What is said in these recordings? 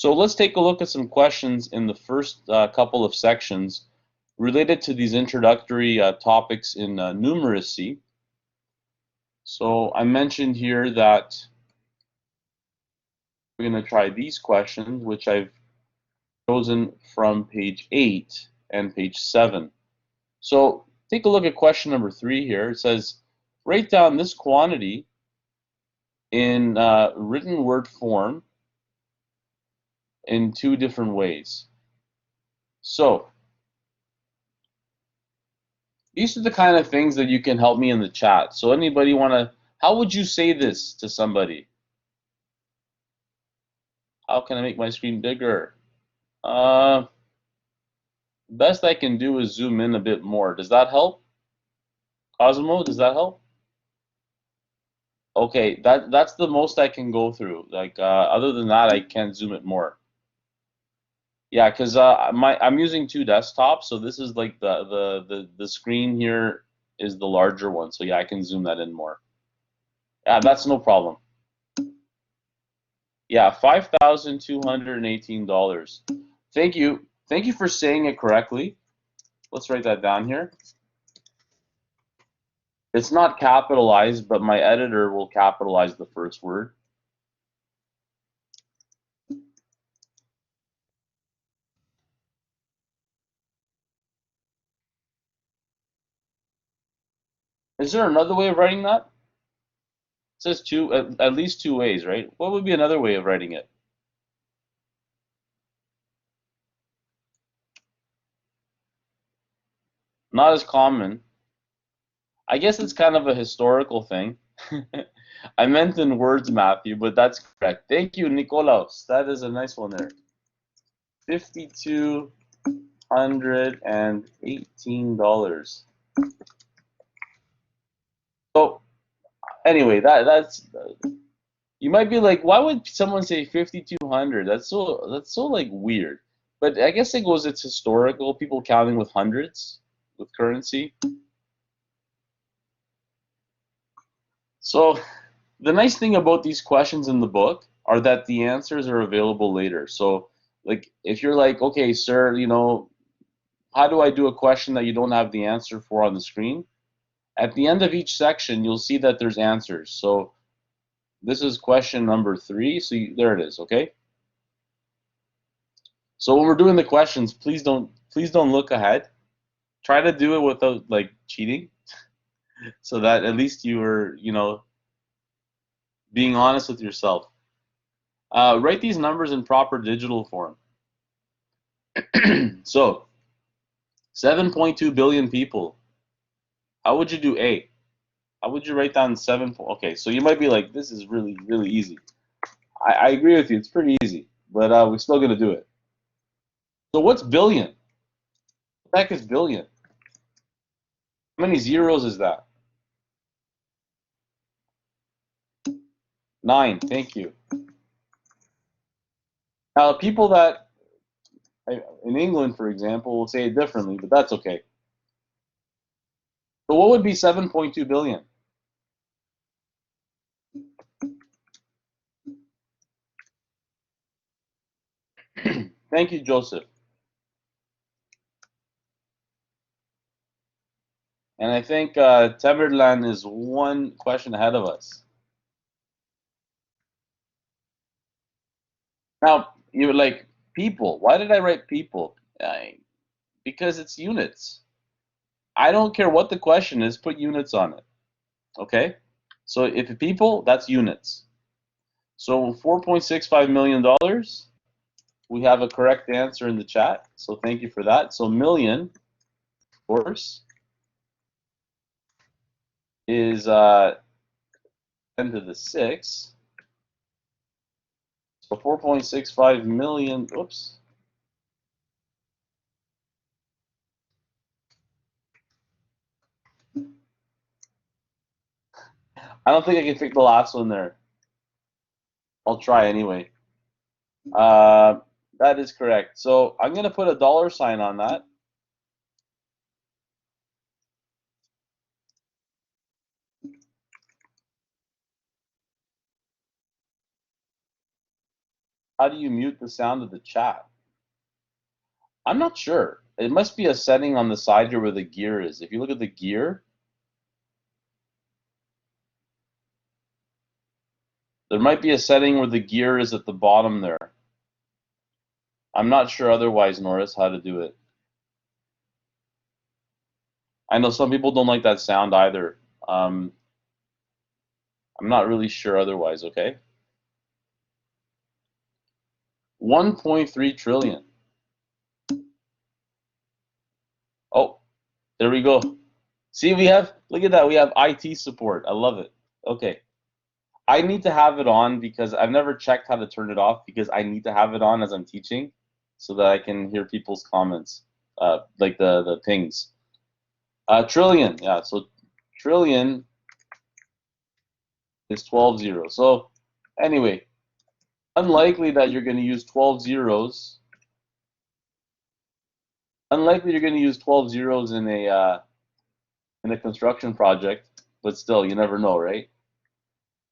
So let's take a look at some questions in the first couple of sections related to these introductory topics in numeracy. So I mentioned here that we're going to try these questions, which I've chosen from page 8 and page 7. So take a look at question number 3 here. It says, write down this quantity in written word form in 2 different ways. So these are the kind of things that you can help me in the chat. So anybody want to, how would you say this to somebody? How can I make my screen bigger? Best I can do is zoom in a bit more. Does that help? Cosmo, does that help? Okay, that's the most I can go through. Like other than that, I can't zoom it more. Yeah, because I'm using 2 desktops, so this is like the screen here is the larger one. So yeah, I can zoom that in more. Yeah, that's no problem. Yeah, $5,218. Thank you. Thank you for saying it correctly. Let's write that down here. It's not capitalized, but my editor will capitalize the first word. Is there another way of writing that? It says at least 2 ways, right? What would be another way of writing it? Not as common. I guess it's kind of a historical thing. I meant in words, Matthew, but that's correct. Thank you, Nikolaos. That is a nice one there. $5,218. So anyway, that's you might be like, why would someone say 5,200? That's so like weird. But I guess it's historical. People counting with hundreds with currency. So the nice thing about these questions in the book are that the answers are available later. So like if you're like, okay, sir, how do I do a question that you don't have the answer for on the screen? At the end of each section, you'll see that there's answers. So this is question number 3. So there it is, okay? So when we're doing the questions, please don't look ahead. Try to do it without like cheating, so that at least you are, being honest with yourself. Write these numbers in proper digital form. So 7.2 billion people. How would you do A? How would you write down 7? Okay, so you might be like, this is really, really easy. I agree with you. It's pretty easy, but we're still going to do it. So what's billion? What the heck is billion? How many zeros is that? 9. Thank you. Now, people that in England, for example, will say it differently, but that's okay. So what would be 7.2 billion? Thank you, Joseph. And I think Temerlan is 1 question ahead of us. Now, you're like, people. Why did I write people? Because it's units. I don't care what the question is, put units on it. Okay? So if people, that's units. So $4.65 million, we have a correct answer in the chat. So thank you for that. So million, of course, is 10 to the 6. So 4.65 million, oops. I don't think I can pick the last one there. I'll try anyway. That is correct. So I'm going to put a $sign on that. How do you mute the sound of the chat? I'm not sure. It must be a setting on the side here where the gear is. If you look at the gear, there might be a setting where the gear is at the bottom there. I'm not sure otherwise, Norris, how to do it. I know some people don't like that sound either. I'm not really sure otherwise, okay? 1.3 trillion. Oh, there we go. See, look at that, we have IT support. I love it. Okay. I need to have it on because I've never checked how to turn it off because I need to have it on as I'm teaching so that I can hear people's comments, like the pings. Trillion, yeah, so trillion is 12 zeros. So anyway, unlikely that you're going to use 12 zeros. Unlikely you're going to use 12 zeros in a construction project, but still, you never know, right?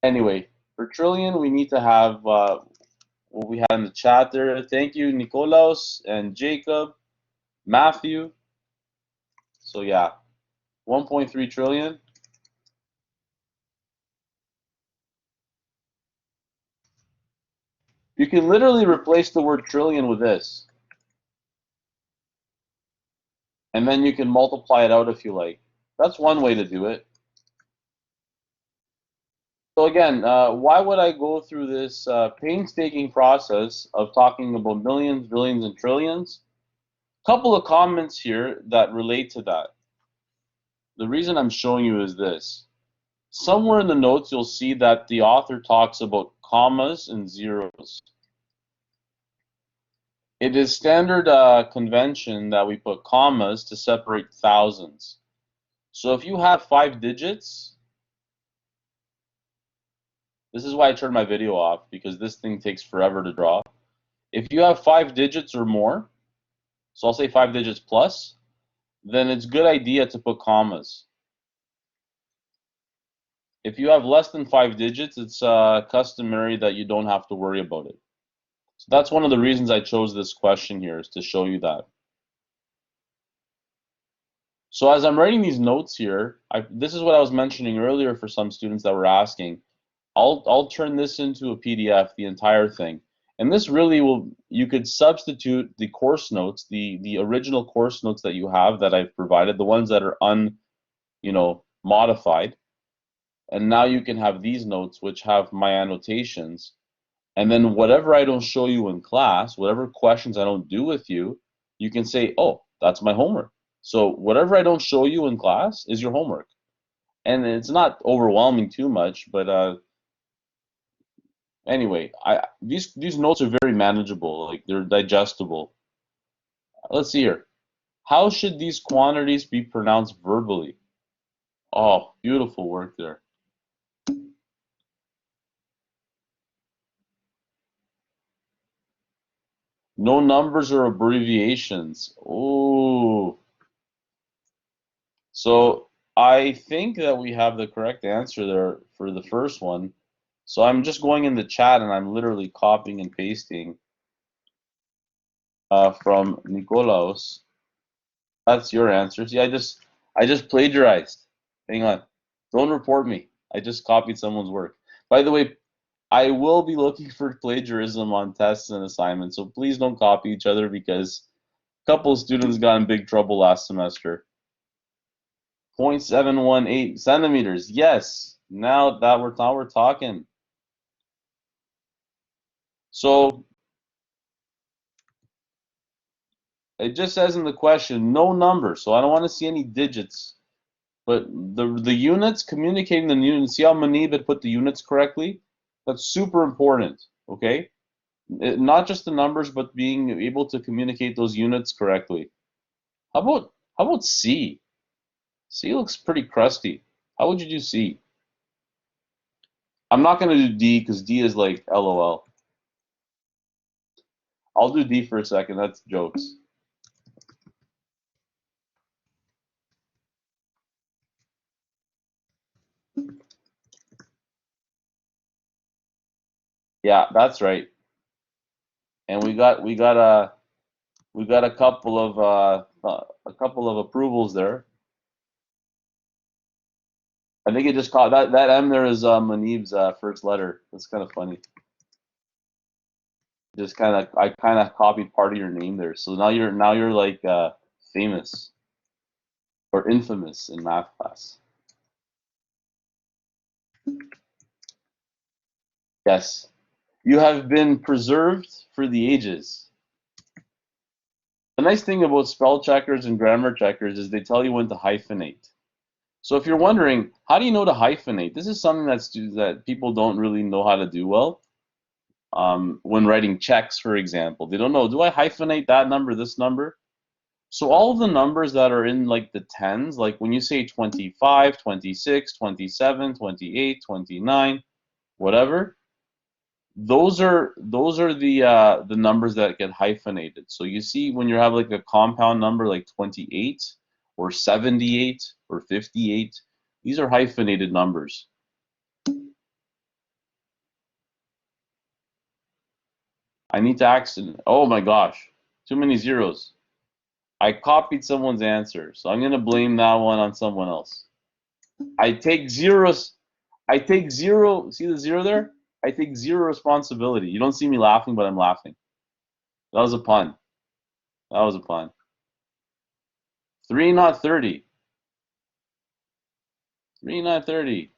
Anyway, for trillion, we need to have what we had in the chat there. Thank you, Nikolaos and Jacob, Matthew. So yeah, 1.3 trillion. You can literally replace the word trillion with this. And then you can multiply it out if you like. That's one way to do it. So again, why would I go through this painstaking process of talking about millions, billions, and trillions? Couple of comments here that relate to that. The reason I'm showing you is this. Somewhere in the notes, you'll see that the author talks about commas and zeros. It is standard convention that we put commas to separate thousands. So if you have 5 digits, this is why I turned my video off, because this thing takes forever to draw. If you have 5 digits or more, so I'll say 5 digits plus, then it's a good idea to put commas. If you have less than 5 digits, it's customary that you don't have to worry about it. So that's one of the reasons I chose this question here, is to show you that. So as I'm writing these notes here, this is what I was mentioning earlier for some students that were asking. I'll turn this into a PDF, the entire thing. And this really will, you could substitute the course notes, the original course notes that you have that I've provided, the ones that are modified. And now you can have these notes which have my annotations. And then whatever I don't show you in class, whatever questions I don't do with you, you can say, oh, that's my homework. So whatever I don't show you in class is your homework. And it's not overwhelming too much, but anyway, these notes are very manageable, like they're digestible. Let's see here. How should these quantities be pronounced verbally? Oh, beautiful work there. No numbers or abbreviations. Oh. So I think that we have the correct answer there for the first one. So I'm just going in the chat and I'm literally copying and pasting from Nikolaos. That's your answer. See, I just plagiarized. Hang on. Don't report me. I just copied someone's work. By the way, I will be looking for plagiarism on tests and assignments, so please don't copy each other because a couple of students got in big trouble last semester. 0.718 centimeters. Yes. Now we're talking. So it just says in the question, no number. So I don't want to see any digits. But the units, communicating the units, see how Manib had put the units correctly? That's super important, okay? Not just the numbers, but being able to communicate those units correctly. How about C? C looks pretty crusty. How would you do C? I'm not going to do D because D is like LOL. I'll do D for a second. That's jokes. Yeah, that's right. and we got a couple of approvals there. I think it just caught that M there is Manib's first letter. That's kind of funny. I kind of copied part of your name there, so now you're like famous or infamous in math class. Yes, you have been preserved for the ages. The nice thing about spell checkers and grammar checkers is they tell you when to hyphenate. So if you're wondering, how do you know to hyphenate? This is something that people don't really know how to do well. When writing checks, for example, they don't know, do I hyphenate that number, this number? So all of the numbers that are in like the tens, like when you say 25, 26, 27, 28, 29, whatever, those are the numbers that get hyphenated. So you see when you have like a compound number like 28 or 78 or 58, these are hyphenated numbers. I need to accident. Oh my gosh, too many zeros. I copied someone's answer, so I'm gonna blame that one on someone else. I take zeros. I take zero. See the zero there? I take zero responsibility. You don't see me laughing, but I'm laughing. That was a pun. That was a pun. 3, not 30. 3, not 30.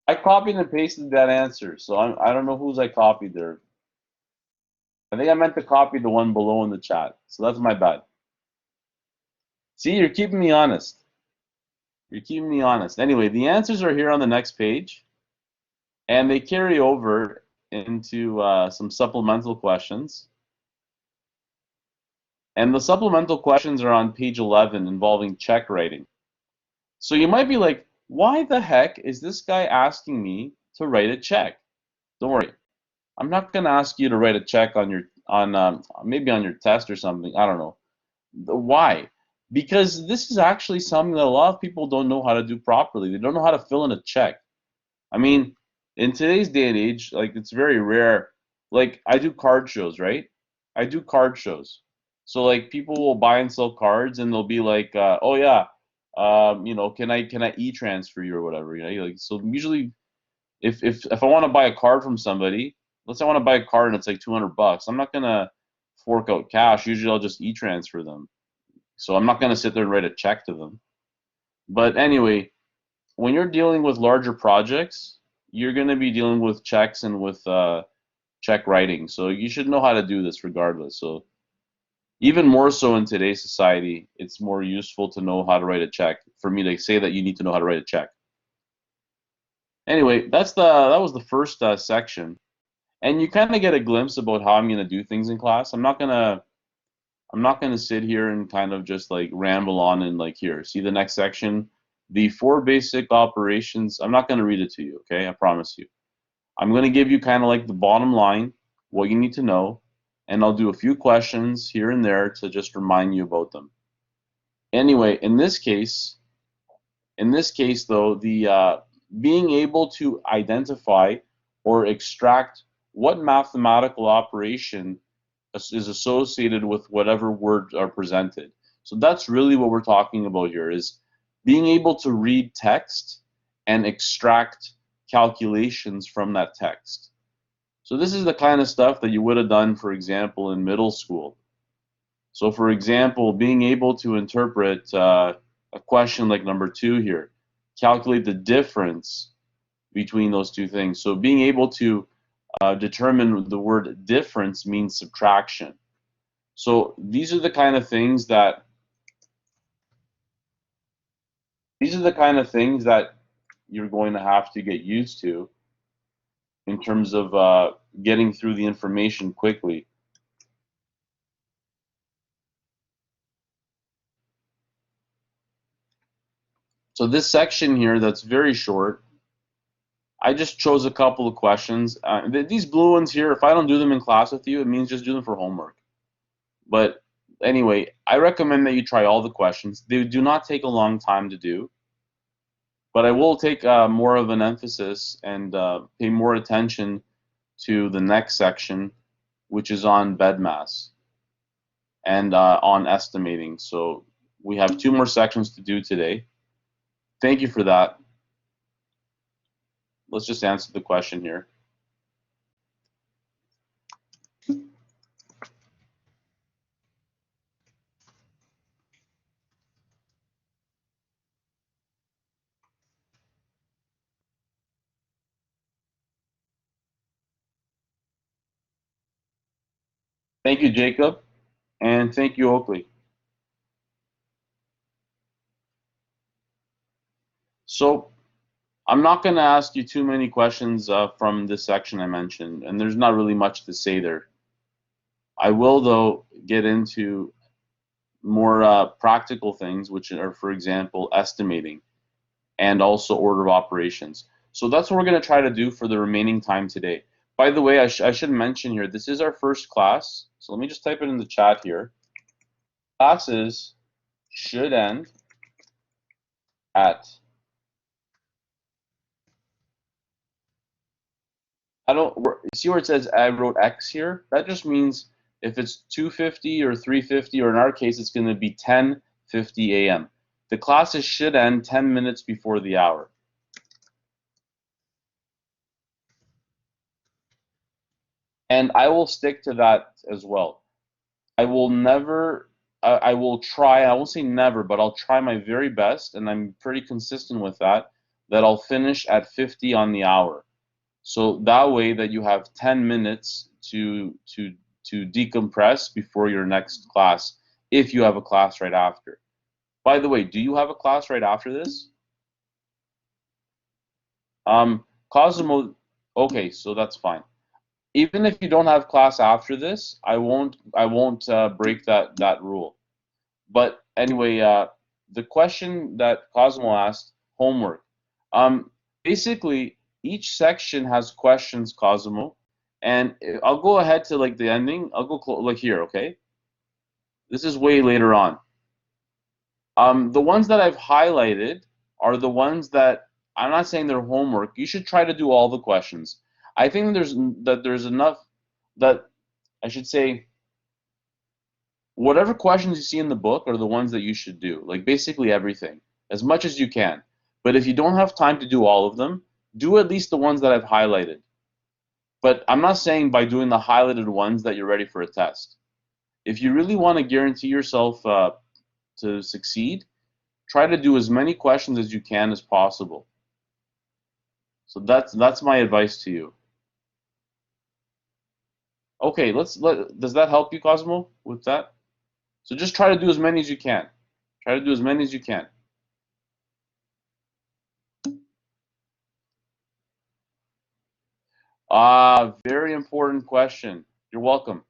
I copied and pasted that answer, so I don't know whose I copied there. I think I meant to copy the one below in the chat, so that's my bad. See, you're keeping me honest. You're keeping me honest. Anyway, the answers are here on the next page, and they carry over into some supplemental questions. And the supplemental questions are on page 11 involving check writing. So you might be like, why the heck is this guy asking me to write a check? Don't worry. I'm not going to ask you to write a check on your maybe on your test or something. I don't know. Why? Because this is actually something that a lot of people don't know how to do properly. They don't know how to fill in a check. I mean, in today's day and age, like it's very rare. Like I do card shows, right? I do card shows. So like people will buy and sell cards, and they'll be like, "Oh yeah, you know, can I e-transfer you or whatever?" You know, like so. Usually, if I want to buy a card from somebody, let's say I want to buy a card and it's like $200, I'm not gonna fork out cash. Usually, I'll just e-transfer them. So I'm not gonna sit there and write a check to them. But anyway, when you're dealing with larger projects, you're going to be dealing with checks and with check writing. So you should know how to do this regardless. So even more so in today's society, it's more useful to know how to write a check. For me to say that you need to know how to write a check. Anyway, that was the first section, and you kind of get a glimpse about how I'm going to do things in class. I'm not gonna sit here and kind of just like ramble on and like here. See the next section, the 4 basic operations. I'm not gonna read it to you, okay? I promise you. I'm gonna give you kind of like the bottom line, what you need to know, and I'll do a few questions here and there to just remind you about them. Anyway, in this case though, the being able to identify or extract what mathematical operation is associated with whatever words are presented. So that's really what we're talking about here, is being able to read text and extract calculations from that text. So this is the kind of stuff that you would have done, for example, in middle school. So for example, being able to interpret a question like number 2 here, calculate the difference between those two things. So being able to determine the word difference means subtraction. So these are the kind of things that you're going to have to get used to in terms of getting through the information quickly. So this section here that's very short, I just chose a couple of questions. These blue ones here, if I don't do them in class with you, it means just do them for homework. But anyway, I recommend that you try all the questions. They do not take a long time to do. But I will take more of an emphasis and pay more attention to the next section, which is on bed mass and on estimating. So we have 2 more sections to do today. Thank you for that. Let's just answer the question here. Thank you, Jacob, and thank you, Oakley. So I'm not going to ask you too many questions from this section I mentioned, and there's not really much to say there. I will, though, get into more practical things, which are, for example, estimating and also order of operations. So that's what we're going to try to do for the remaining time today. By the way, I should mention here, this is our first class. So let me just type it in the chat here. Classes should end at, see where it says I wrote X here? That just means if it's 2:50 or 3:50, or in our case, it's going to be 10:50 a.m. The classes should end 10 minutes before the hour. And I will stick to that as well. I will never, I will try, I won't say never, but I'll try my very best, and I'm pretty consistent with that I'll finish at 50 on the hour. So that way that you have 10 minutes to decompress before your next class, if you have a class right after. By the way, do you have a class right after this? Cosmo, okay, so that's fine. Even if you don't have class after this, I won't break that rule. But anyway, the question that Cosmo asked, homework. Basically, each section has questions, Cosmo, and I'll go ahead to like the ending. I'll go like here, okay? This is way later on. The ones that I've highlighted are the ones that I'm not saying they're homework. You should try to do all the questions. I think there's enough that I should say whatever questions you see in the book are the ones that you should do. Like basically everything, as much as you can. But if you don't have time to do all of them, do at least the ones that I've highlighted. But I'm not saying by doing the highlighted ones that you're ready for a test. If you really want to guarantee yourself to succeed, try to do as many questions as you can as possible. So that's my advice to you. Okay, does that help you, Cosmo, with that? So just try to do as many as you can. Try to do as many as you can. Very important question. You're welcome.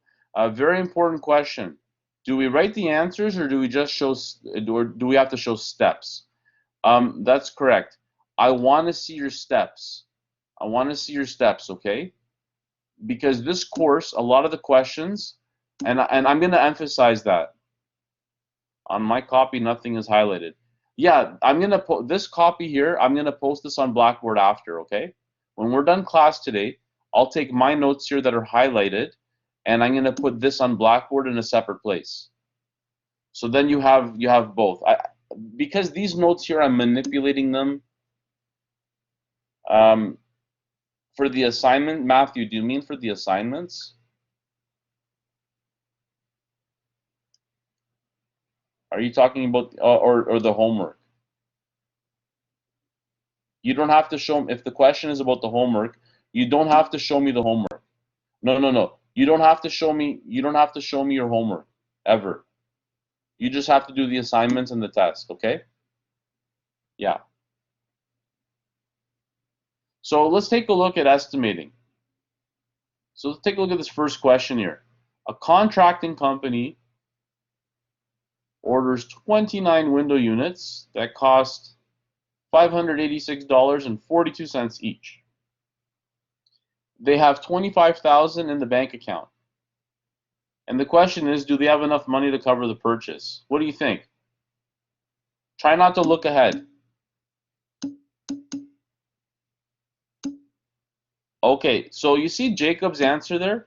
Very important question. Do we write the answers, or do we just show, or do we have to show steps? That's correct. I want to see your steps. I want to see your steps, okay? Because this course, a lot of the questions, and I'm going to emphasize that. On my copy, nothing is highlighted. Yeah, I'm going to put this copy here, I'm going to post this on Blackboard after, okay? When we're done class today, I'll take my notes here that are highlighted, and I'm going to put this on Blackboard in a separate place. So then you have both. Because these notes here, I'm manipulating them for the assignment. Matthew, do you mean for the assignments? Are you talking about or the homework? You don't have to show, if the question is about the homework, you don't have to show me the homework. No. You don't have to show me your homework ever. You just have to do the assignments and the test, okay? Yeah. So let's take a look at estimating. So let's take a look at this first question here. A contracting company orders 29 window units that cost $586.42 each. They have $25,000 in the bank account. And the question is, do they have enough money to cover the purchase? What do you think? Try not to look ahead. Okay, so you see Jacob's answer there?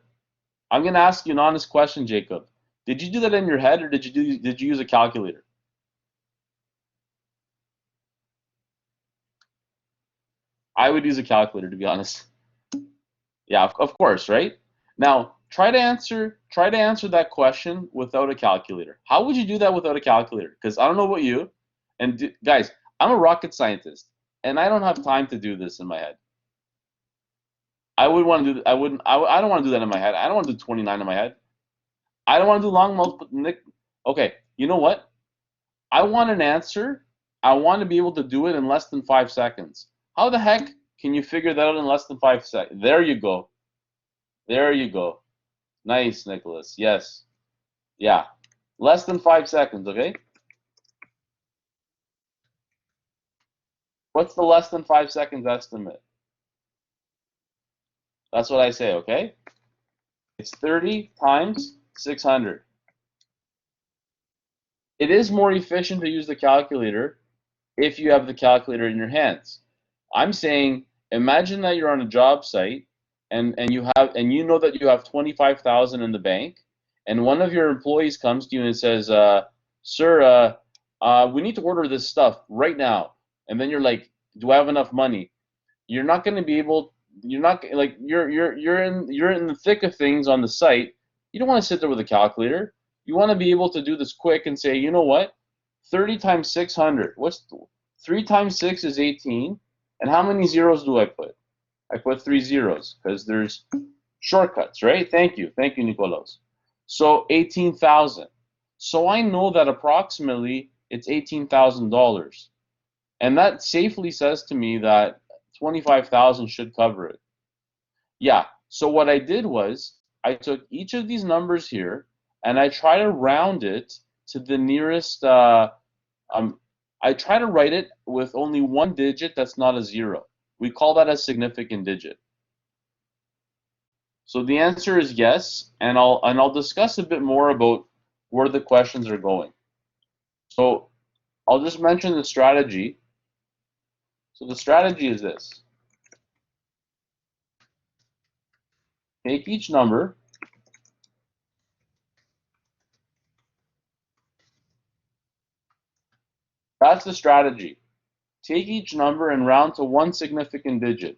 I'm going to ask you an honest question, Jacob. Did you do that in your head, or did you use a calculator? I would use a calculator, to be honest. Yeah, of course, right? Now, try to answer that question without a calculator. How would you do that without a calculator? Because I don't know about you, and guys, I'm a rocket scientist, and I don't have time to do this in my head. I would want to do. I wouldn't. I don't want to do that in my head. I don't want to do 29 in my head. I don't want to do long multiple. Okay, you know what? I want an answer. I want to be able to do it in less than 5 seconds. How the heck can you figure that out in less than 5 seconds? There you go. There you go. Nice, Nicholas. Yes. Yeah. Less than 5 seconds, okay? What's the less than 5 seconds estimate? That's what I say, okay? It's 30 times 600. It is more efficient to use the calculator if you have the calculator in your hands. I'm saying, imagine that you're on a job site and you know that you have 25,000 in the bank, and one of your employees comes to you and says, "Sir, we need to order this stuff right now." And then you're like, "Do I have enough money?" You're not going to be able. You're not like you're in the thick of things on the site. You don't want to sit there with a calculator. You want to be able to do this quick and say, you know what? 30 times 600. What's 3 times 6 is 18. And how many zeros do I put? I put 3 zeros because there's shortcuts, right? Thank you, Nicolas. So 18,000. So I know that approximately it's $18,000, and that safely says to me that 25,000 should cover it. Yeah. So what I did was I took each of these numbers here and I try to round it to the nearest. I try to write it with only one digit that's not a zero. We call that a significant digit. So the answer is yes, and I'll discuss a bit more about where the questions are going. So I'll just mention the strategy. So the strategy is this. Take each number, that's the strategy. Take each number and round to one significant digit.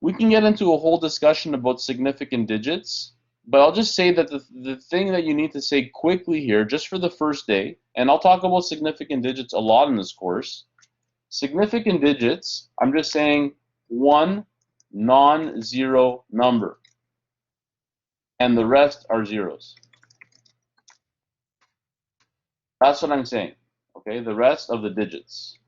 We can get into a whole discussion about significant digits, but I'll just say that the thing that you need to say quickly here, just for the first day, and I'll talk about significant digits a lot in this course. Significant digits, I'm just saying one non-zero number, and the rest are zeros. That's what I'm saying, okay? The rest of the digits.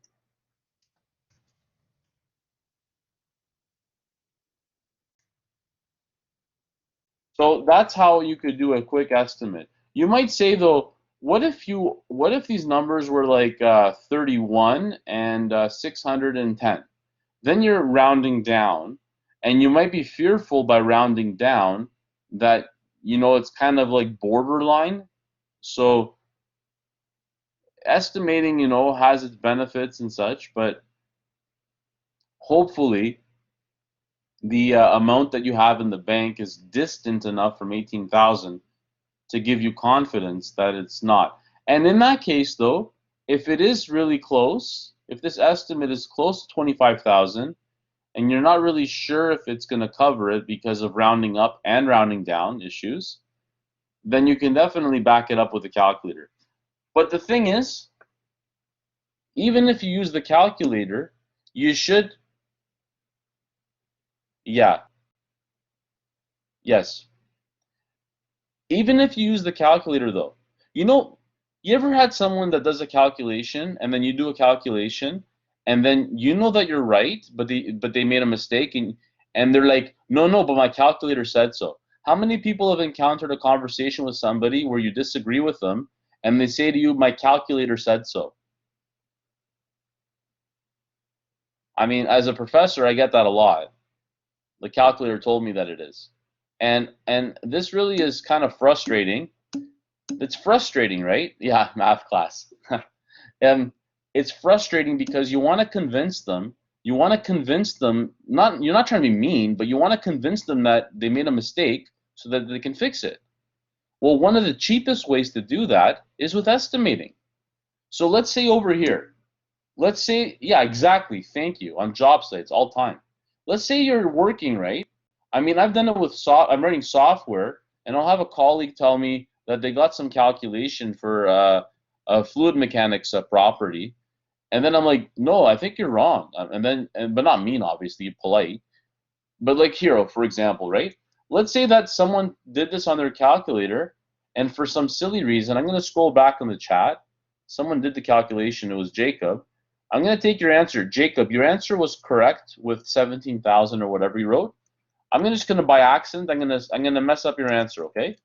So that's how you could do a quick estimate. You might say though, what if these numbers were like 31 and 610? Then you're rounding down, and you might be fearful by rounding down that it's kind of like borderline. So estimating has its benefits and such, but hopefully the amount that you have in the bank is distant enough from 18,000 to give you confidence that it's not. And in that case, though, if it is really close, if this estimate is close to 25,000, and you're not really sure if it's going to cover it because of rounding up and rounding down issues, then you can definitely back it up with a calculator. But the thing is, even if you use the calculator, you should, yeah, yes. Even if you use the calculator though, you ever had someone that does a calculation and then you do a calculation and then you know that you're right, but they made a mistake, and they're like, no, but my calculator said so. How many people have encountered a conversation with somebody where you disagree with them and they say to you, my calculator said so? I mean, as a professor, I get that a lot. The calculator told me that it is. And this really is kind of frustrating. It's frustrating, right? Yeah, math class. It's frustrating because you want to convince them, you want to convince them, you're not trying to be mean, but you want to convince them that they made a mistake so that they can fix it. Well, one of the cheapest ways to do that is with estimating. So let's say over here, let's say, yeah, exactly, thank you, on job sites all time. Let's say you're working, right? I mean, I've done it with I'm writing software, and I'll have a colleague tell me that they got some calculation for a fluid mechanics property, and then I'm like, no, I think you're wrong. But not mean, obviously, polite. But like here, for example, right? Let's say that someone did this on their calculator, and for some silly reason, I'm going to scroll back on the chat. Someone did the calculation. It was Jacob. I'm going to take your answer. Jacob, your answer was correct with 17,000 or whatever you wrote. I'm just going to, by accident, I'm going to mess up your answer, okay?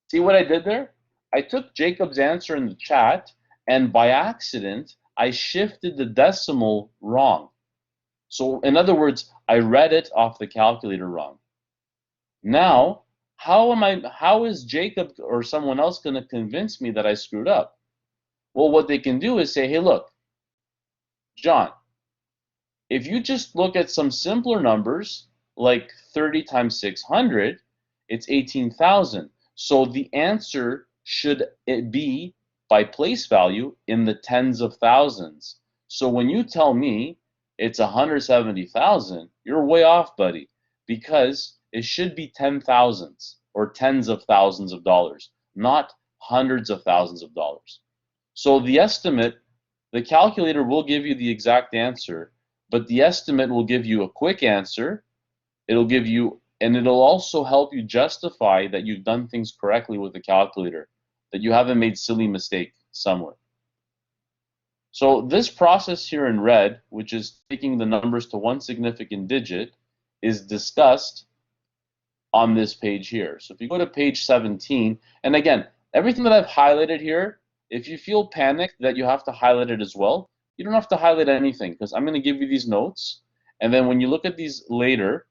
See what I did there? I took Jacob's answer in the chat, and by accident, I shifted the decimal wrong. So in other words, I read it off the calculator wrong. Now, how is Jacob or someone else going to convince me that I screwed up? Well, what they can do is say, hey, look, John, if you just look at some simpler numbers, like 30 times 600, it's 18,000. So the answer should be, by place value, in the tens of thousands. So when you tell me it's 170,000, you're way off, buddy, because it should be 10,000s or tens of thousands of dollars, not hundreds of thousands of dollars. So the estimate, the calculator will give you the exact answer, but the estimate will give you a quick answer. It'll give you, and it'll also help you justify that you've done things correctly with the calculator, that you haven't made silly mistake somewhere. So this process here in red, which is taking the numbers to one significant digit, is discussed on this page here. So if you go to page 17, and again, everything that I've highlighted here, if you feel panicked that you have to highlight it as well, you don't have to highlight anything, because I'm going to give you these notes, and then when you look at these later,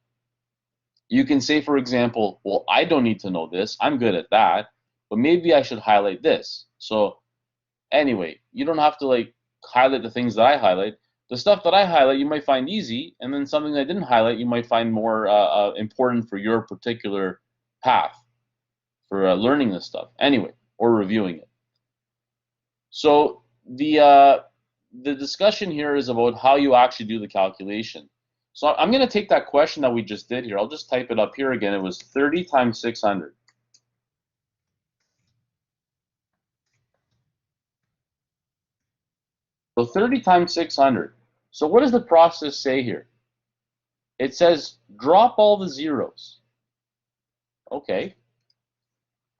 you can say, for example, well, I don't need to know this, I'm good at that, but maybe I should highlight this. So anyway, you don't have to like highlight the things that I highlight. The stuff that I highlight you might find easy, and then something that I didn't highlight you might find more important for your particular path for learning this stuff anyway, or reviewing it. So the discussion here is about how you actually do the calculation. So I'm going to take that question that we just did here. I'll just type it up here again. It was 30 times 600. So 30 times 600. So what does the process say here? It says drop all the zeros. Okay.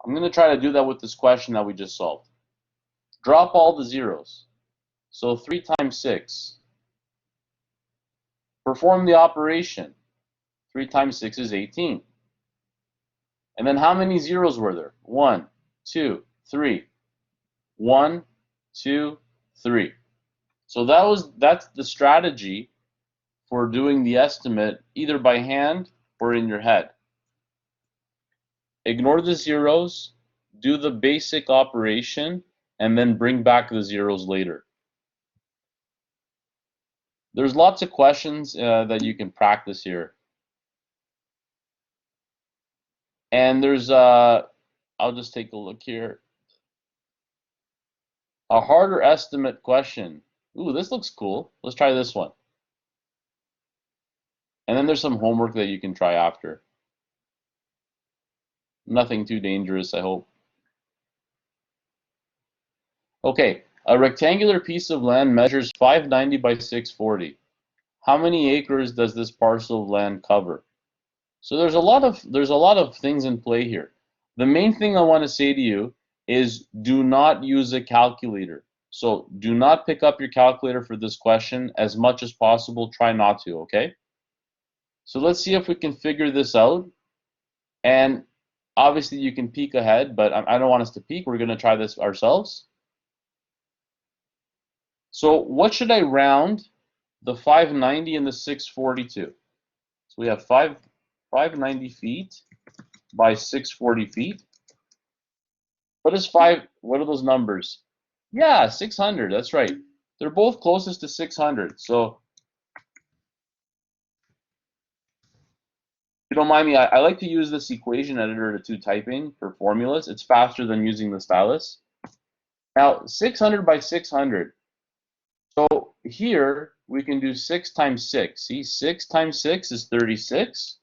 I'm going to try to do that with this question that we just solved. Drop all the zeros. So 3 times 6. Perform the operation. 3 times 6 is 18. And then how many zeros were there? 1, 2, 3. 1, 2, 3. So that's the strategy for doing the estimate either by hand or in your head. Ignore the zeros, do the basic operation, and then bring back the zeros later. There's lots of questions that you can practice here. And there's, I'll just take a look here. A harder estimate question. Ooh, this looks cool. Let's try this one. And then there's some homework that you can try after. Nothing too dangerous, I hope. Okay, a rectangular piece of land measures 590 by 640. How many acres does this parcel of land cover? So there's a lot of things in play here. The main thing I want to say to you is do not use a calculator. So do not pick up your calculator for this question. As much as possible, try not to, okay? So let's see if we can figure this out. And obviously you can peek ahead, but I don't want us to peek. We're going to try this ourselves. So what should I round the 590 and the 642? So we have 590 feet by 640 feet. What What are those numbers? Yeah, 600. That's right. They're both closest to 600. So if you don't mind me, I like to use this equation editor to do typing for formulas. It's faster than using the stylus. Now, 600 by 600. So here we can do 6 times 6. See, 6 times 6 is 36.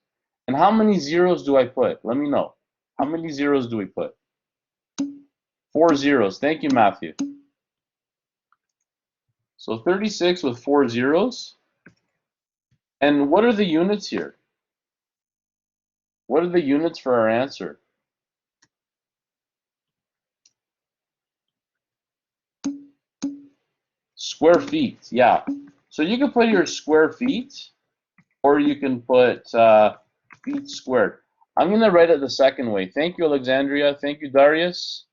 And how many zeros do I put? Let me know. How many zeros do we put? 4 zeros. Thank you, Matthew. So 36 with 4 zeros. And what are the units here? What are the units for our answer? Square feet, yeah. So you can put your square feet, or you can put feet squared. I'm going to write it the second way. Thank you, Alexandria. Thank you, Darius.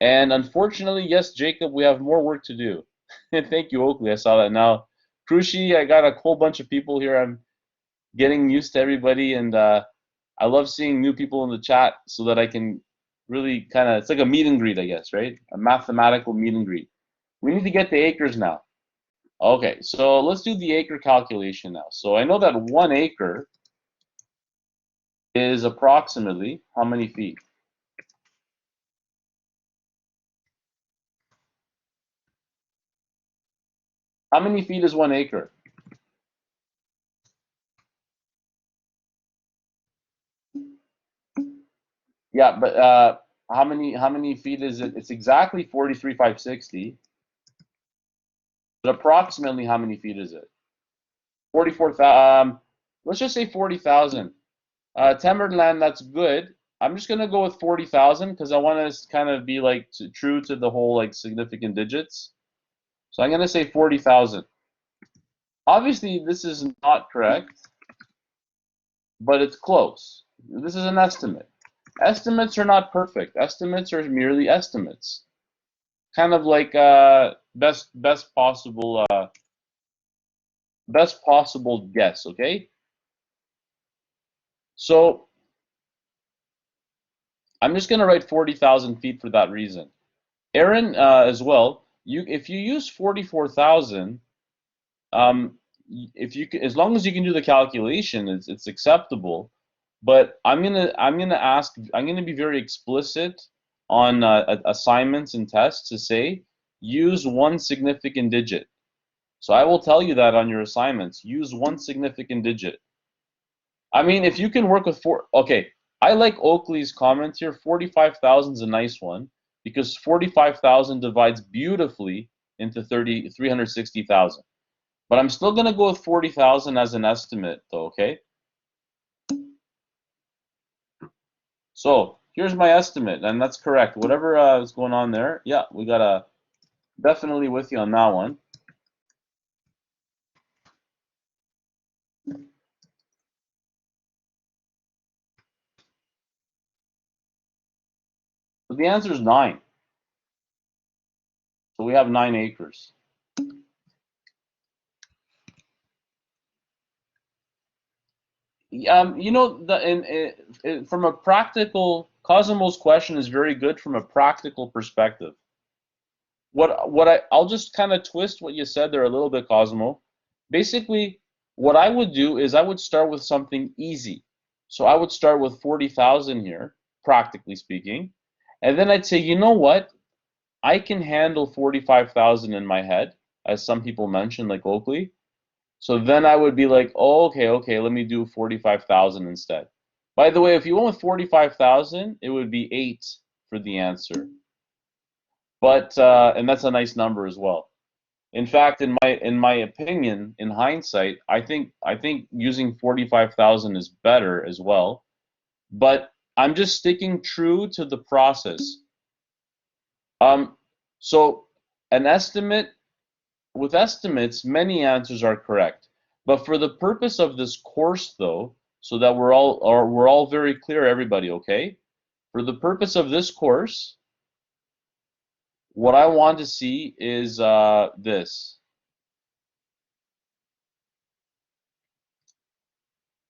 And unfortunately, yes, Jacob, we have more work to do. Thank you, Oakley. I saw that now. Krushi, I got a whole bunch of people here. I'm getting used to everybody, and I love seeing new people in the chat so that I can really kind of, it's like a meet and greet, I guess, right? A mathematical meet and greet. We need to get the acres now. Okay, so let's do the acre calculation now. So I know that 1 acre is approximately how many feet? How many feet is 1 acre? Yeah, but how many feet is it? It's exactly 43,560. But approximately how many feet is it? 44,000. Let's just say 40,000. Timberland, that's good. I'm just gonna go with 40,000 because I want to kind of be like true to the whole like significant digits. So I'm gonna say 40,000. Obviously, this is not correct, but it's close. This is an estimate. Estimates are not perfect. Estimates are merely estimates. Kind of like best possible guess. Okay. So I'm just gonna write 40,000 feet for that reason. Aaron, as well. If you use 44,000, if you as long as you can do the calculation, it's acceptable. But I'm gonna be very explicit on assignments and tests to say use one significant digit. So I will tell you that on your assignments, use one significant digit. I mean, if you can work with okay, I like Oakley's comment here. 45,000 is a nice one because 45,000 divides beautifully into 360,000. But I'm still gonna go with 40,000 as an estimate, though. Okay. So here's my estimate, and that's correct. Whatever is going on there, yeah, we gotta definitely with you on that one. So the answer is 9. So we have 9 acres. You know, from a practical, Cosimo's question is very good from a practical perspective. I'll just kind of twist what you said there a little bit, Cosimo. Basically, what I would do is I would start with something easy. So I would start with 40,000 here, practically speaking, and then I'd say, you know what? I can handle 45,000 in my head, as some people mentioned, like Oakley. So then I would be like, oh, okay, let me do 45,000 instead. By the way, if you went with 45,000, it would be 8 for the answer. But and that's a nice number as well. In fact, in my opinion, in hindsight, I think using 45,000 is better as well. But I'm just sticking true to the process. So an estimate, with estimates, many answers are correct. But for the purpose of this course, though, so that we're all very clear, everybody, okay? For the purpose of this course, what I want to see is this.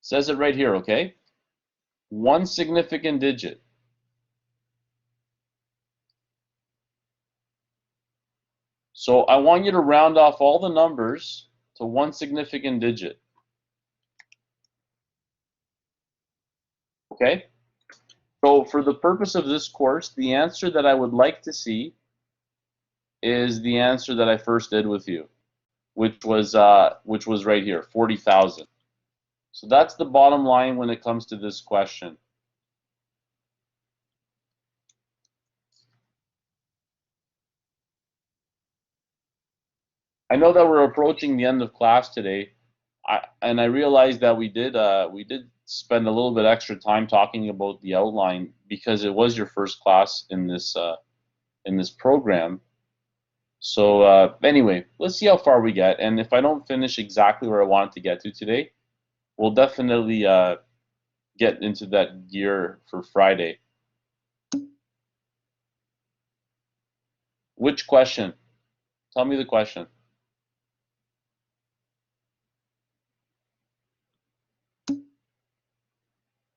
It says it right here, okay? One significant digit. So I want you to round off all the numbers to one significant digit. Okay? So for the purpose of this course, the answer that I would like to see is the answer that I first did with you, which was right here, 40,000. So that's the bottom line when it comes to this question. I know that we're approaching the end of class today, and I realized that we did spend a little bit extra time talking about the outline because it was your first class in this program. So anyway, let's see how far we get, and if I don't finish exactly where I wanted to get to today, we'll definitely get into that gear for Friday. Which question? Tell me the question.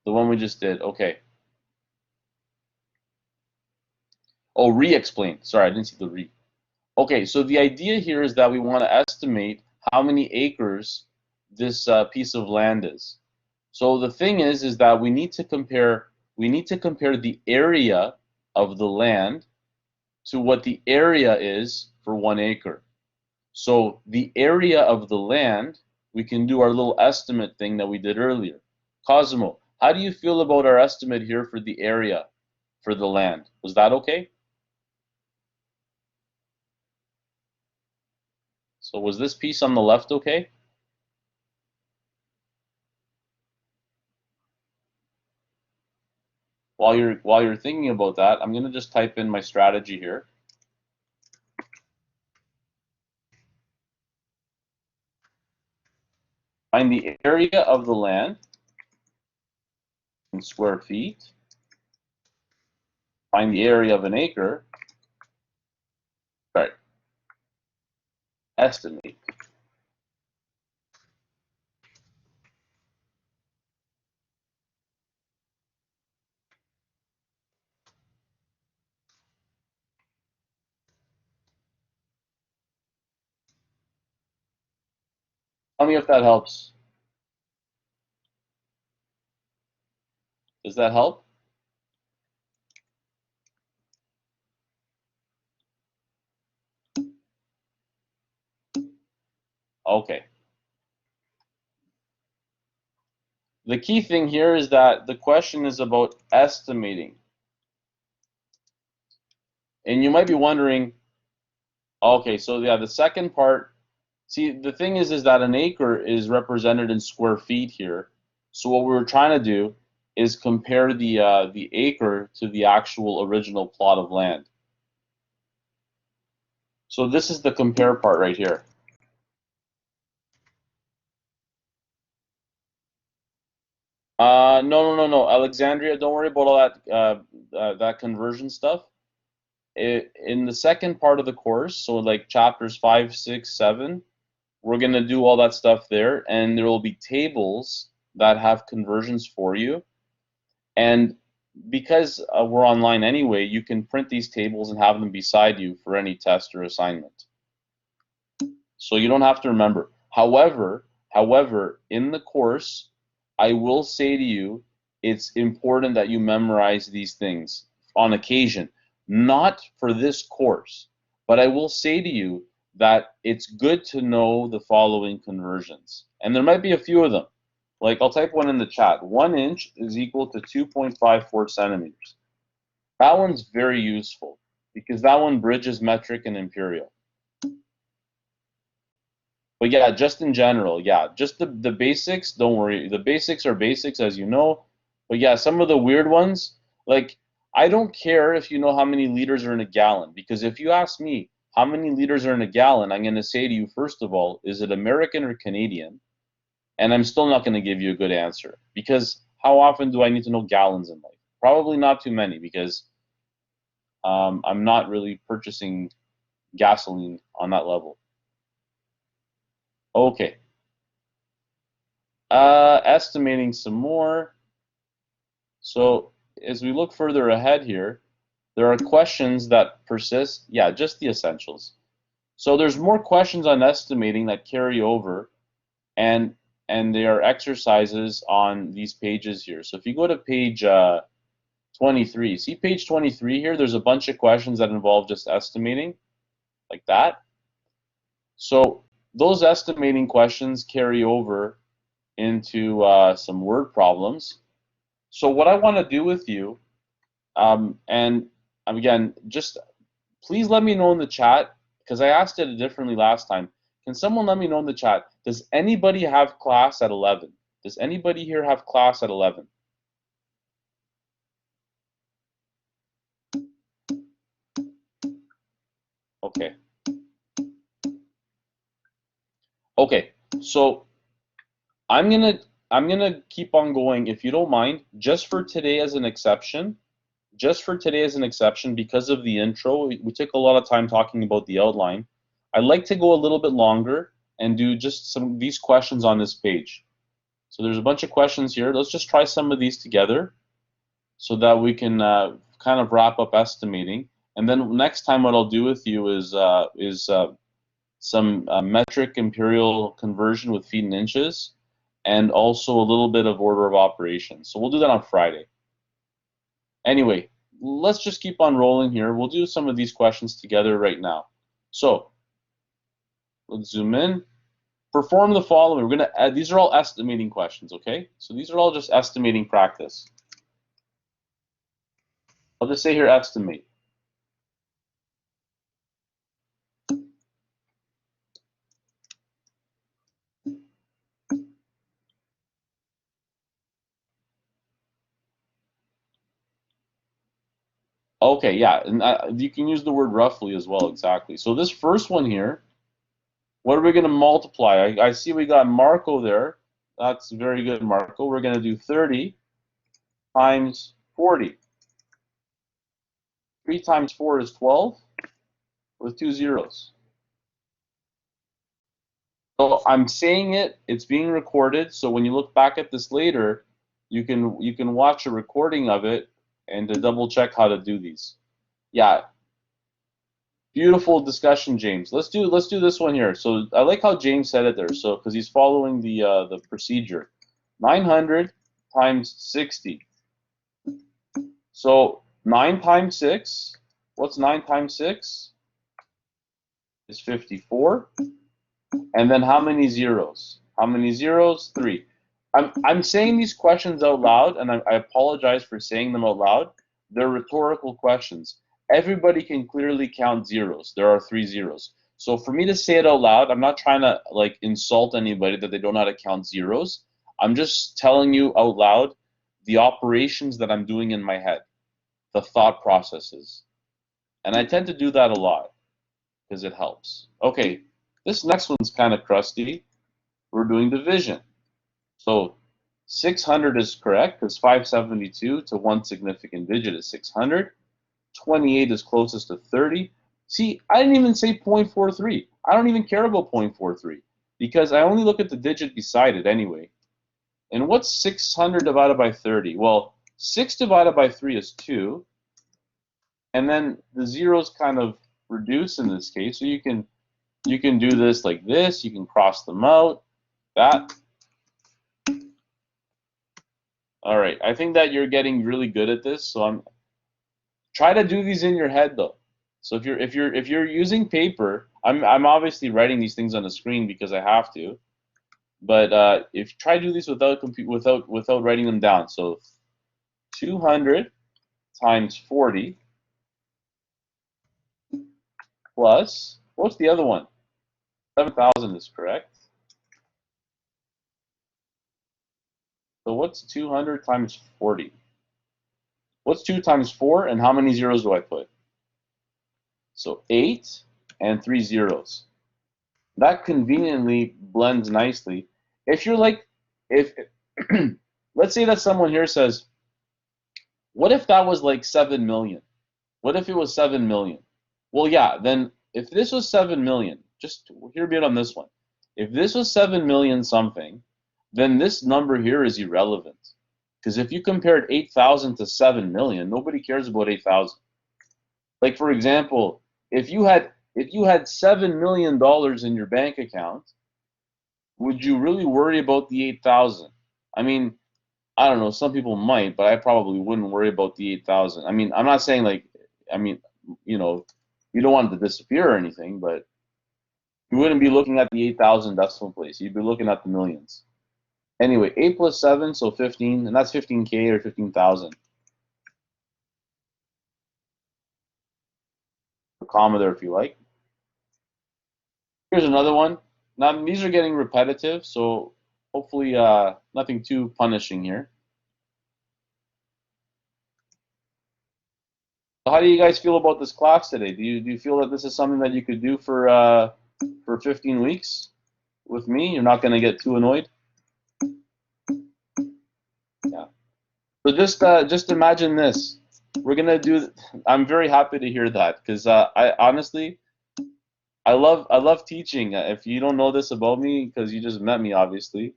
The one we just did. Okay. Oh, re-explain. Sorry, I didn't see the re. Okay, so the idea here is that we want to estimate how many acres this piece of land is. So the thing is that we need to compare the area of the land to what the area is for 1 acre. So the area of the land, we can do our little estimate thing that we did earlier. Cosmo, how do you feel about our estimate here for the area for the land? Was that okay? So was this piece on the left okay? While you're thinking about that, I'm going to just type in my strategy here. Find the area of the land in square feet. Find the area of an acre. Sorry. Estimate. Tell me if that helps. Does that help? Okay. The key thing here is that the question is about estimating. And you might be wondering, okay, so yeah, the second part, see, the thing is that an acre is represented in square feet here. So what we were trying to do is compare the acre to the actual original plot of land. So this is the compare part right here. No, Alexandria, don't worry about all that that conversion stuff. In the second part of the course, so like chapters 5, 6, 7, we're going to do all that stuff there, and there will be tables that have conversions for you. And because we're online anyway, you can print these tables and have them beside you for any test or assignment. So you don't have to remember. However, in the course, I will say to you, it's important that you memorize these things on occasion. Not for this course, but I will say to you that it's good to know the following conversions. And there might be a few of them. Like, I'll type one in the chat. 1 inch is equal to 2.54 centimeters. That one's very useful because that one bridges metric and imperial. But yeah, just in general, yeah, just the basics, don't worry. The basics are basics, as you know. But yeah, some of the weird ones, like, I don't care if you know how many liters are in a gallon, because if you ask me how many liters are in a gallon, I'm going to say to you, first of all, is it American or Canadian? And I'm still not going to give you a good answer, because how often do I need to know gallons in life? Probably not too many, because I'm not really purchasing gasoline on that level. Okay. Estimating some more. So as we look further ahead here, there are questions that persist. Yeah, just the essentials. So there's more questions on estimating that carry over, and there are exercises on these pages here. So if you go to page 23, see page 23 here, there's a bunch of questions that involve just estimating, like that. So those estimating questions carry over into some word problems. So what I want to do with you, and again, just please let me know in the chat, because I asked it differently last time. Can someone let me know in the chat, does anybody have class at 11? Does anybody here have class at 11? Okay. Okay, so I'm gonna keep on going, if you don't mind, just for today as an exception. Just for today as an exception, because of the intro, we took a lot of time talking about the outline. I'd like to go a little bit longer and do just some of these questions on this page. So there's a bunch of questions here. Let's just try some of these together so that we can kind of wrap up estimating. And then next time what I'll do with you is some metric imperial conversion with feet and inches, and also a little bit of order of operations. So we'll do that on Friday. Anyway, let's just keep on rolling here. We'll do some of these questions together right now. So let's zoom in. Perform the following. We're going to add, these are all estimating questions, okay? So these are all just estimating practice. I'll just say here estimate. Okay, yeah, and you can use the word roughly as well, exactly. So this first one here, what are we going to multiply? I see we got Marco there. That's very good, Marco. We're going to do 30 times 40. 3 times 4 is 12 with 2 zeros. So I'm saying it, it's being recorded, so when you look back at this later, you can watch a recording of it and to double check how to do these. Yeah. Beautiful discussion, James. Let's do this one here. So I like how James said it there. So because he's following the procedure. 900 times 60. So 9 times 6. What's 9 times 6? Is 54. And then how many zeros? How many zeros? 3. I'm saying these questions out loud, and I apologize for saying them out loud. They're rhetorical questions. Everybody can clearly count zeros. There are 3 zeros. So for me to say it out loud, I'm not trying to like insult anybody that they don't know how to count zeros. I'm just telling you out loud the operations that I'm doing in my head, the thought processes. And I tend to do that a lot because it helps. Okay, this next one's kind of crusty. We're doing division. So 600 is correct because 572 to one significant digit is 600. 28 is closest to 30. See, I didn't even say 0.43. I don't even care about 0.43 because I only look at the digit beside it anyway. And what's 600 divided by 30? Well, 6 divided by 3 is 2. And then the zeros kind of reduce in this case. So you can do this like this. You can cross them out. That. All right. I think that you're getting really good at this. So try to do these in your head though. So if you're using paper, I'm obviously writing these things on the screen because I have to. But if try to do these without writing them down. So 200 times 40 plus, what's the other one? 7,000 is correct. So what's 200 times 40? What's 2 times 4, and how many zeros do I put? So 8 and 3 zeros. That conveniently blends nicely. If you're like, let's say that someone here says, what if that was like 7 million? What if it was 7 million? Well, yeah, then if this was 7 million, just hear me out on this one. If this was 7 million something, then this number here is irrelevant. Because if you compared 8,000 to 7 million, nobody cares about 8,000. Like, for example, if you had if you had $7 million in your bank account, would you really worry about the 8,000? I mean, I don't know. Some people might, but I probably wouldn't worry about the 8,000. I mean, I'm not saying like, I mean, you know, you don't want it to disappear or anything, but you wouldn't be looking at the 8,000 decimal place. You'd be looking at the millions. Anyway, 8 plus 7, so 15, and that's 15K or 15,000. A comma there if you like. Here's another one. Now, these are getting repetitive, so hopefully nothing too punishing here. So how do you guys feel about this class today? Do you feel that this is something that you could do for 15 weeks with me? You're not going to get too annoyed? Yeah. So just imagine this. We're going to do, I'm very happy to hear that because I honestly, I love teaching. If you don't know this about me, because you just met me, obviously,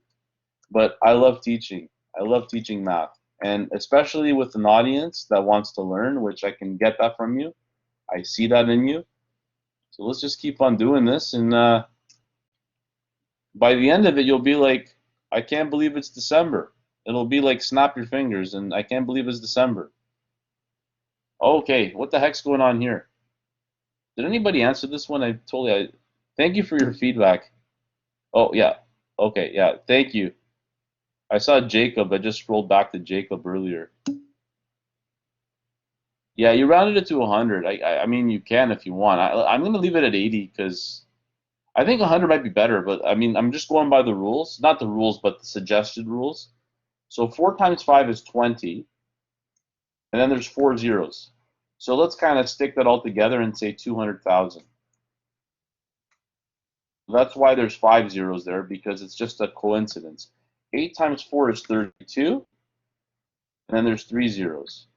but I love teaching. I love teaching math, and especially with an audience that wants to learn, which I can get that from you. I see that in you. So let's just keep on doing this, and by the end of it, you'll be like, I can't believe it's December. It'll be like snap your fingers, and I can't believe it's December. Okay, what the heck's going on here? Did anybody answer this one? Thank you for your feedback. Oh yeah, okay, yeah, thank you. I saw Jacob. I just scrolled back to Jacob earlier. Yeah, you rounded it to 100. I mean, you can if you want. I'm going to leave it at 80 because I think 100 might be better. But I mean, I'm just going by the rules. Not the rules, but the suggested rules. So 4 times 5 is 20. And then there's 4 zeros. So let's kind of stick that all together and say 200,000. That's why there's 5 zeros there, because it's just a coincidence. 8 times 4 is 32. And then there's 3 zeros.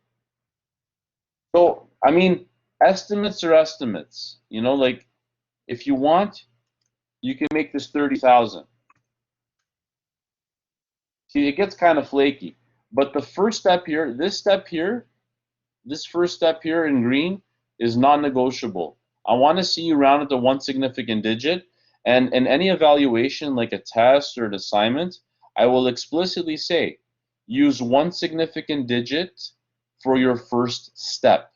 So, I mean, estimates are estimates. You know, like, if you want, you can make this 30,000. See, it gets kind of flaky. But the first step here, this first step here in green is non-negotiable. I want to see you round it to one significant digit. And in any evaluation, like a test or an assignment, I will explicitly say, use one significant digit for your first step.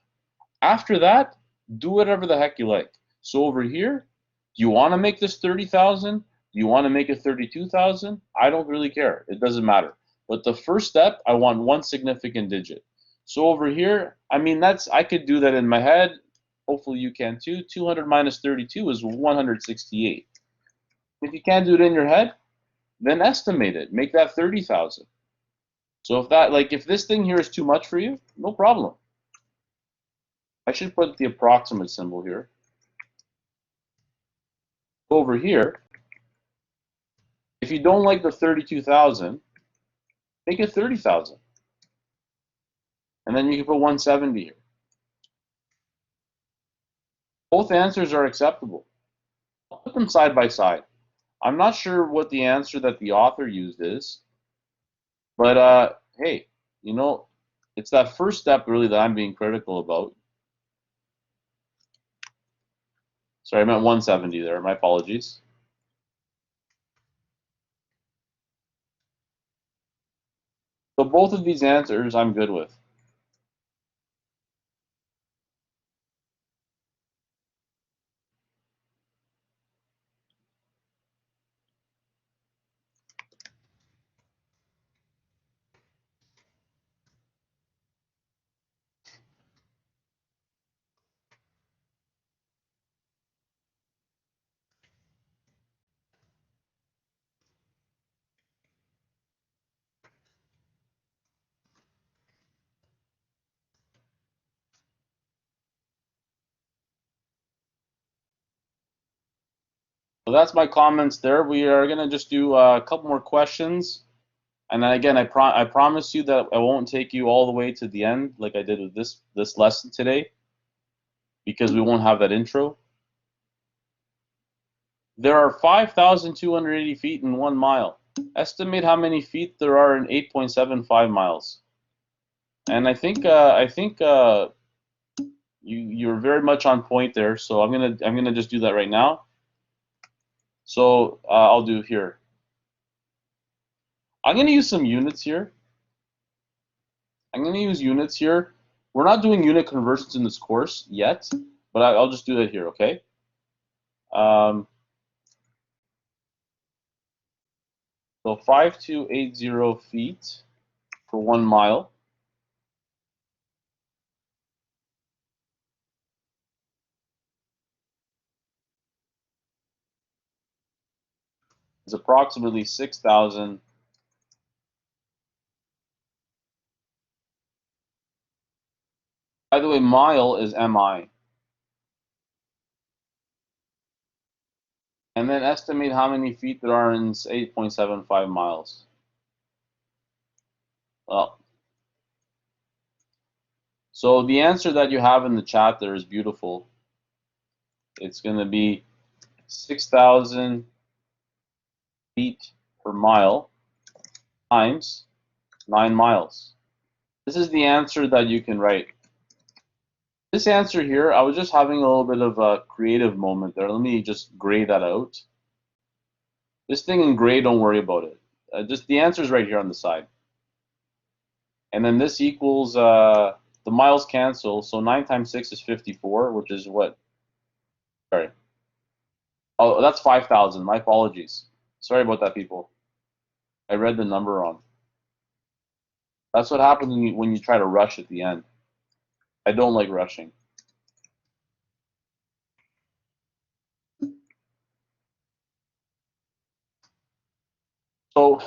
After that, do whatever the heck you like. So over here, do you want to make this 30,000? Do you want to make it 32,000? I don't really care. It doesn't matter. But the first step, I want one significant digit. So over here, I mean, I could do that in my head. Hopefully you can too. 200 minus 32 is 168. If you can't do it in your head, then estimate it. Make that 30,000. So if this thing here is too much for you, no problem. I should put the approximate symbol here. Over here, if you don't like the 32,000, make it 30,000. And then you can put 170 here. Both answers are acceptable. I'll put them side by side. I'm not sure what the answer that the author used is, but hey, you know, it's that first step really that I'm being critical about. Sorry, I meant 170 there. My apologies. So both of these answers I'm good with. So that's my comments there. We are going to just do a couple more questions. And then again, I promise you that I won't take you all the way to the end like I did with this lesson today, because we won't have that intro. There are 5,280 feet in 1 mile. Estimate how many feet there are in 8.75 miles. And I think you You're very much on point there. So I'm gonna just do that right now. So I'll do here. I'm gonna use some units here. I'm gonna use units here. We're not doing unit conversions in this course yet, but I'll just do that here, okay? So 5280 feet for 1 mile. Is approximately 6,000. By the way, mile is MI. And then estimate how many feet there are in 8.75 miles. Well, so the answer that you have in the chat there is beautiful. It's going to be 6,000 feet per mile times 9 miles. This is the answer that you can write. This answer here, I was just having a little bit of a creative moment there. Let me just gray that out. This thing in gray, don't worry about it. Just the answer is right here on the side. And then this equals, the miles cancel, so 9 times 6 is 54, which is what? Sorry. Oh, that's 5,000. My apologies. Sorry about that, people. I read the number wrong. That's what happens when you try to rush at the end. I don't like rushing. So,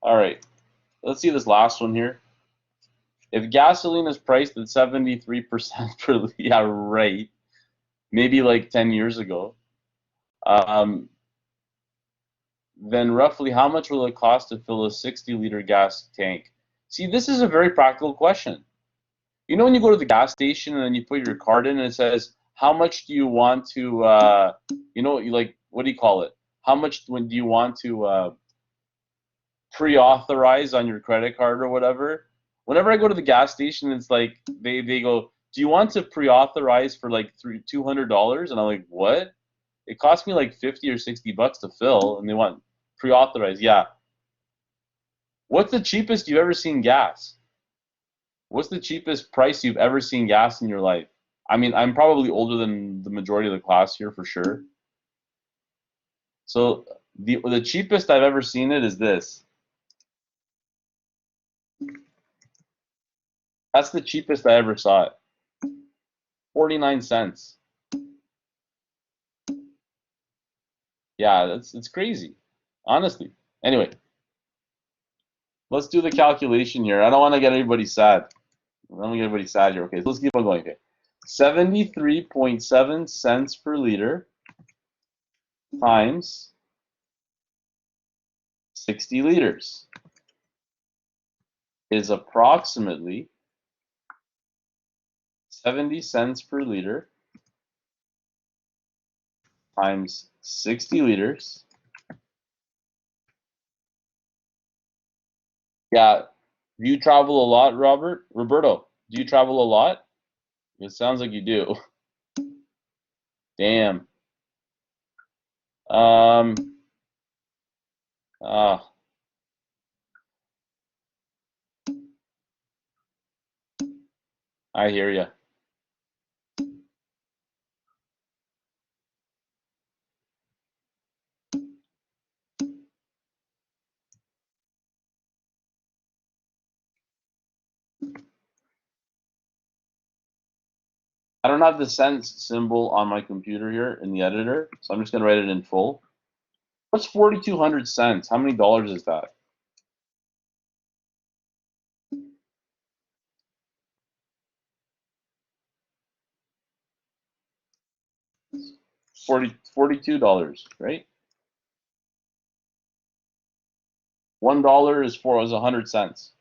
all right. Let's see this last one here. If gasoline is priced at 73% per liter, yeah, right. Maybe like 10 years ago. Then roughly how much will it cost to fill a 60-liter gas tank? See, this is a very practical question. You know when you go to the gas station and then you put your card in and it says, how much do you want to, you know, you like, what do you call it? How much do you want to pre-authorize on your credit card or whatever? Whenever I go to the gas station, it's like, they go, do you want to pre-authorize for like $200? And I'm like, what? It cost me like 50 or 60 bucks to fill, and they want pre-authorized. Yeah. What's the cheapest you've ever seen gas? What's the cheapest price you've ever seen gas in your life? I mean, I'm probably older than the majority of the class here for sure. So the cheapest I've ever seen it is this. That's the cheapest I ever saw it. 49 cents. Yeah, it's crazy. Honestly. Anyway, let's do the calculation here. I don't want to get everybody sad. I don't want to get everybody sad here. Okay, so let's keep on going. Okay. 73.7 cents per liter times 60 liters is approximately 70 cents per liter times 60 liters. Yeah. Do you travel a lot, Robert? Roberto, do you travel a lot? It sounds like you do. Damn. Um, ah, I hear you. I don't have the cents symbol on my computer here in the editor, so I'm just going to write it in full. What's 4,200 cents? How many dollars is that? 42 dollars, right? $1 is 100 cents.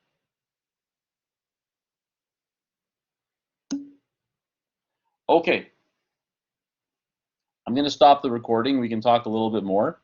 Okay. I'm going to stop the recording. We can talk a little bit more.